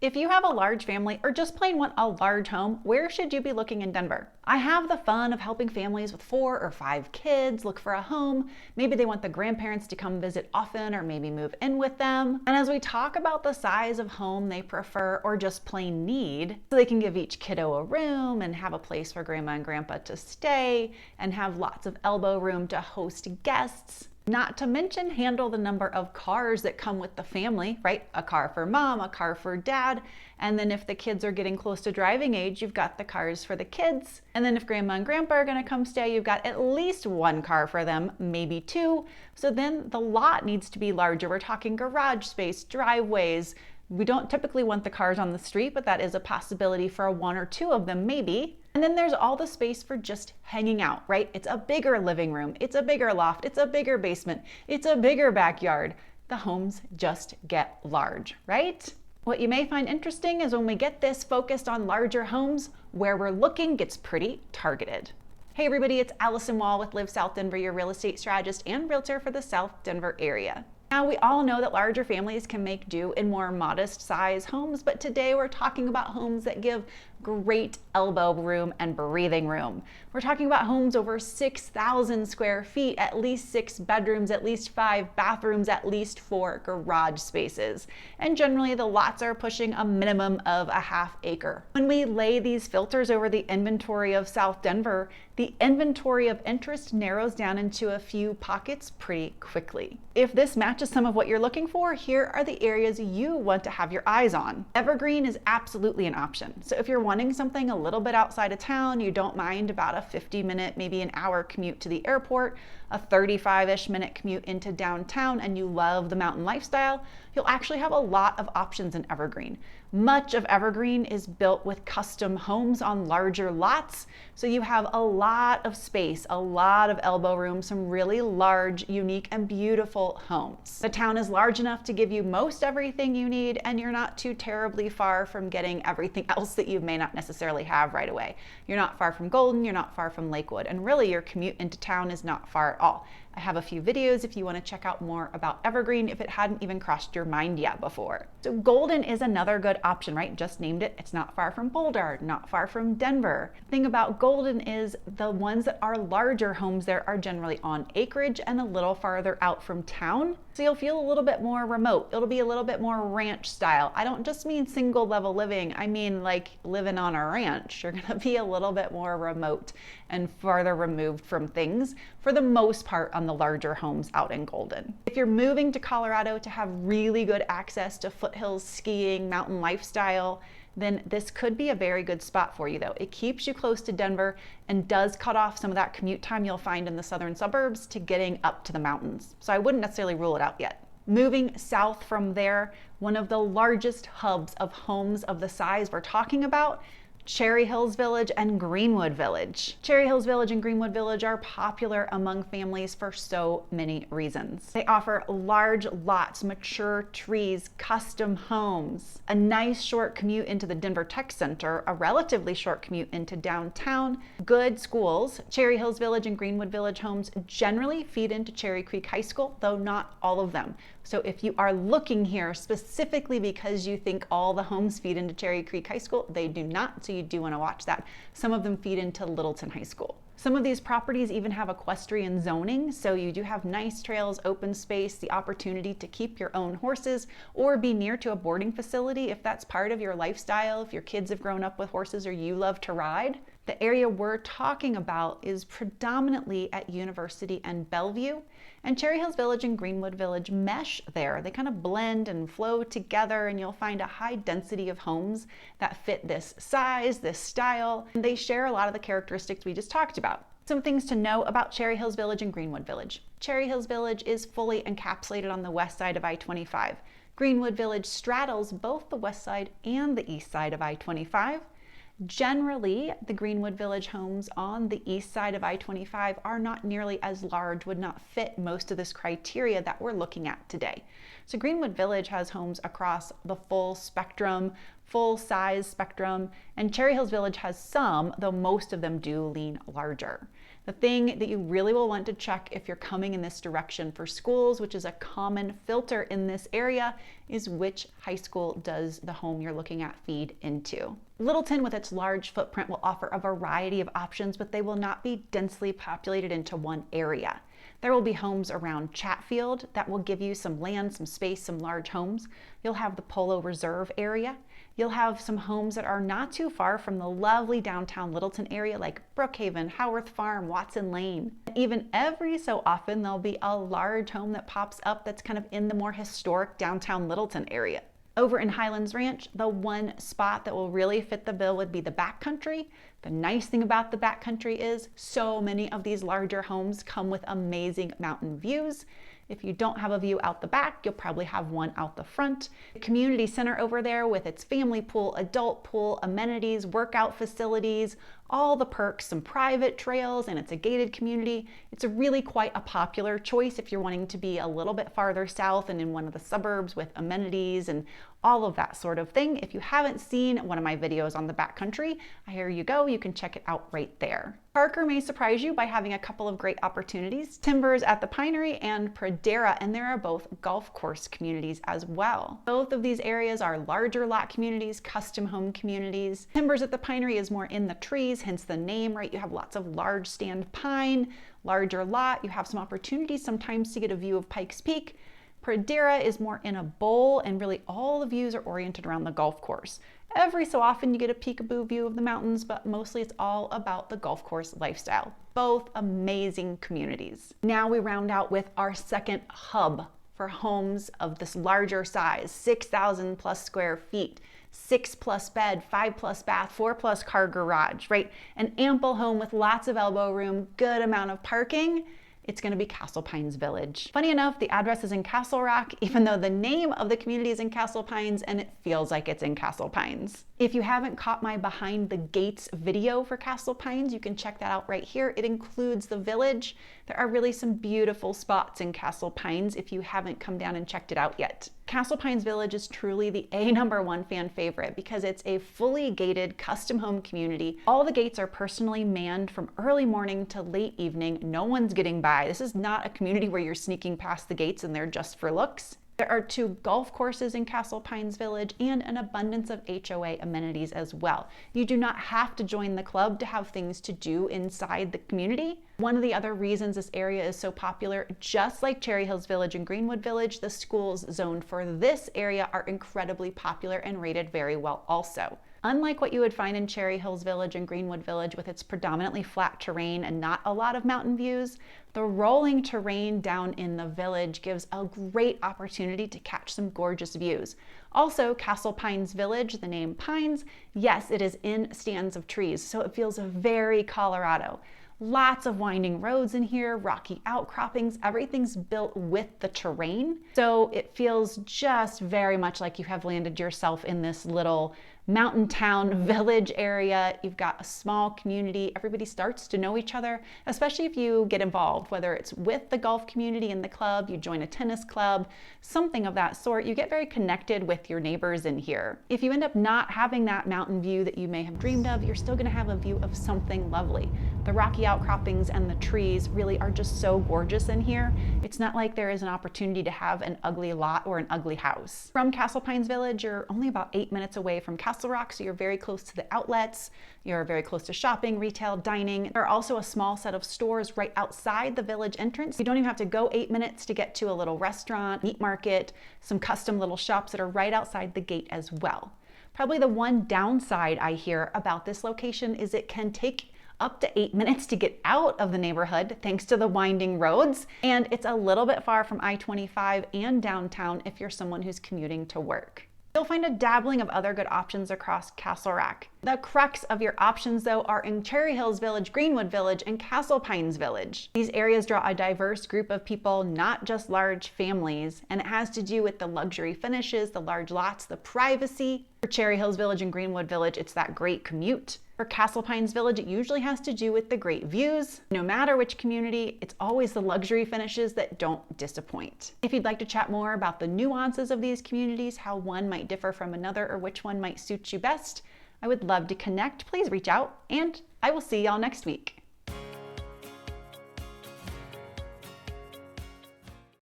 If you have a large family or just plain want a large home, where should you be looking in Denver? I have the fun of helping families with 4 or 5 kids look for a home. Maybe they want the grandparents to come visit often or maybe move in with them. And as we talk about the size of home they prefer or just plain need, so they can give each kiddo a room and have a place for grandma and grandpa to stay and have lots of elbow room to host guests. Not to mention handle the number of cars that come with the family, right? A car for mom, a car for dad. And then if the kids are getting close to driving age, you've got the cars for the kids. And then if grandma and grandpa are gonna come stay, you've got at least 1 car for them, maybe 2. So then the lot needs to be larger. We're talking garage space, driveways. We don't typically want the cars on the street, but that is a possibility for 1 or 2 of them, maybe. And then there's all the space for just hanging out, right? It's a bigger living room, it's a bigger loft, it's a bigger basement, it's a bigger backyard. The homes just get large, right? What you may find interesting is when we get this focused on larger homes, where we're looking gets pretty targeted. Hey everybody, it's Alyson Wahl with Live South Denver, your real estate strategist and realtor for the South Denver area. Now, we all know that larger families can make do in more modest size homes, but today we're talking about homes that give great elbow room and breathing room. We're talking about homes over 6,000 square feet, at least 6 bedrooms, at least 5 bathrooms, at least 4 garage spaces. And generally the lots are pushing a minimum of a ½ acre. When we lay these filters over the inventory of South Denver, the inventory of interest narrows down into a few pockets pretty quickly. If this matches some of what you're looking for, here are the areas you want to have your eyes on. Evergreen is absolutely an option. So if you're wanting something a little bit outside of town, you don't mind about a 50-minute, maybe an hour commute to the airport, a 35-ish minute commute into downtown, and you love the mountain lifestyle, you'll actually have a lot of options in Evergreen. Much of Evergreen is built with custom homes on larger lots, so you have a lot of space, a lot of elbow room, some really large, unique, and beautiful homes. The town is large enough to give you most everything you need, and you're not too terribly far from getting everything else that you may not necessarily have right away. You're not far from Golden, you're not far from Lakewood, and really your commute into town is not far at all. I have a few videos if you want to check out more about Evergreen if it hadn't even crossed your mind yet before. So Golden is another good option, right? Just named it. It's not far from Boulder, not far from Denver. The thing about Golden is the ones that are larger homes there are generally on acreage and a little farther out from town. So you'll feel a little bit more remote. It'll be a little bit more ranch style. I don't just mean single level living. I mean like living on a ranch. You're gonna be a little bit more remote and farther removed from things for the most part on the larger homes out in Golden. If you're moving to Colorado to have really good access to foothills, skiing, mountain lifestyle, then this could be a very good spot for you though. It keeps you close to Denver and does cut off some of that commute time you'll find in the southern suburbs to getting up to the mountains. So I wouldn't necessarily rule it out yet. Moving south from there, one of the largest hubs of homes of the size we're talking about, Cherry Hills Village and Greenwood Village. Cherry Hills Village and Greenwood Village are popular among families for so many reasons. They offer large lots, mature trees, custom homes, a nice short commute into the Denver Tech Center, a relatively short commute into downtown, good schools. Cherry Hills Village and Greenwood Village homes generally feed into Cherry Creek High School, though not all of them. So if you are looking here specifically because you think all the homes feed into Cherry Creek High School, they do not, so you do want to watch that. Some of them feed into Littleton High School. Some of these properties even have equestrian zoning, so you do have nice trails, open space, the opportunity to keep your own horses or be near to a boarding facility if that's part of your lifestyle, if your kids have grown up with horses or you love to ride. The area we're talking about is predominantly at University and Bellevue, and Cherry Hills Village and Greenwood Village mesh there. They kind of blend and flow together, and you'll find a high density of homes that fit this size, this style, and they share a lot of the characteristics we just talked about. Some things to know about Cherry Hills Village and Greenwood Village. Cherry Hills Village is fully encapsulated on the west side of I-25. Greenwood Village straddles both the west side and the east side of I-25. Generally, the Greenwood Village homes on the east side of I-25 are not nearly as large, would not fit most of this criteria that we're looking at today. So Greenwood Village has homes across the full spectrum full size spectrum, and Cherry Hills Village has some, though most of them do lean larger. The thing that you really will want to check if you're coming in this direction for schools, which is a common filter in this area, is which high school does the home you're looking at feed into. Littleton, with its large footprint, will offer a variety of options, but they will not be densely populated into one area. There will be homes around Chatfield that will give you some land, some space, some large homes. You'll have the Polo Reserve area. You'll have some homes that are not too far from the lovely downtown Littleton area like Brookhaven, Howarth Farm, Watson Lane. Even every so often there'll be a large home that pops up that's kind of in the more historic downtown Littleton area. Over in Highlands Ranch, the one spot that will really fit the bill would be the backcountry. The nice thing about the backcountry is so many of these larger homes come with amazing mountain views. If you don't have a view out the back, you'll probably have one out the front. The community center over there with its family pool, adult pool, amenities, workout facilities, all the perks, some private trails, and it's a gated community. It's really quite a popular choice if you're wanting to be a little bit farther south and in one of the suburbs with amenities and all of that sort of thing. If you haven't seen one of my videos on the backcountry, here you go, you can check it out right there. Parker may surprise you by having a couple of great opportunities. Timbers at the Pinery and Pradera, and there are both golf course communities as well. Both of these areas are larger lot communities, custom home communities. Timbers at the Pinery is more in the trees, hence the name, right? You have lots of large stand pine, larger lot. You have some opportunities sometimes to get a view of Pikes Peak. Pradera is more in a bowl, and really all the views are oriented around the golf course. Every so often you get a peekaboo view of the mountains, but mostly it's all about the golf course lifestyle. Both amazing communities. Now we round out with our second hub for homes of this larger size, 6,000 plus square feet, 6+ bed, 5+ bath, 4+ car garage, right? An ample home with lots of elbow room, good amount of parking. It's going to be Castle Pines Village. Funny enough, the address is in Castle Rock, even though the name of the community is in Castle Pines, and it feels like it's in Castle Pines. If you haven't caught my Behind the Gates video for Castle Pines, you can check that out right here. It includes the village. There are really some beautiful spots in Castle Pines if you haven't come down and checked it out yet. Castle Pines Village is truly the #1 fan favorite because it's a fully gated custom home community. All the gates are personally manned from early morning to late evening. No one's getting by. This is not a community where you're sneaking past the gates and they're just for looks. There are 2 golf courses in Castle Pines Village and an abundance of HOA amenities as well. You do not have to join the club to have things to do inside the community. One of the other reasons this area is so popular, just like Cherry Hills Village and Greenwood Village, the schools zoned for this area are incredibly popular and rated very well also. Unlike what you would find in Cherry Hills Village and Greenwood Village with its predominantly flat terrain and not a lot of mountain views, the rolling terrain down in the village gives a great opportunity to catch some gorgeous views. Also, Castle Pines Village, the name Pines, yes, it is in stands of trees, so it feels very Colorado. Lots of winding roads in here, rocky outcroppings, everything's built with the terrain. So it feels just very much like you have landed yourself in this little mountain town village area. You've got a small community. Everybody starts to know each other, especially if you get involved, whether it's with the golf community in the club, you join a tennis club, something of that sort. You get very connected with your neighbors in here. If you end up not having that mountain view that you may have dreamed of, you're still gonna have a view of something lovely. The rocky outcroppings and the trees really are just so gorgeous in here. It's not like there is an opportunity to have an ugly lot or an ugly house. From Castle Pines Village, you're only about 8 minutes away from Castle Rock, so you're very close to the outlets. You're very close to shopping, retail, dining. There are also a small set of stores right outside the village entrance. You don't even have to go 8 minutes to get to a little restaurant, meat market, some custom little shops that are right outside the gate as well. Probably the one downside I hear about this location is it can take up to 8 minutes to get out of the neighborhood thanks to the winding roads, and it's a little bit far from I-25 and downtown if you're someone who's commuting to work. You'll find a dabbling of other good options across Castle Rock. The crux of your options, though, are in Cherry Hills Village, Greenwood Village, and Castle Pines Village. These areas draw a diverse group of people, not just large families, and it has to do with the luxury finishes, the large lots, the privacy. For Cherry Hills Village and Greenwood Village, it's that great commute. For Castle Pines Village, it usually has to do with the great views. No matter which community, it's always the luxury finishes that don't disappoint. If you'd like to chat more about the nuances of these communities, how one might differ from another, or which one might suit you best, I would love to connect. Please reach out, and I will see y'all next week.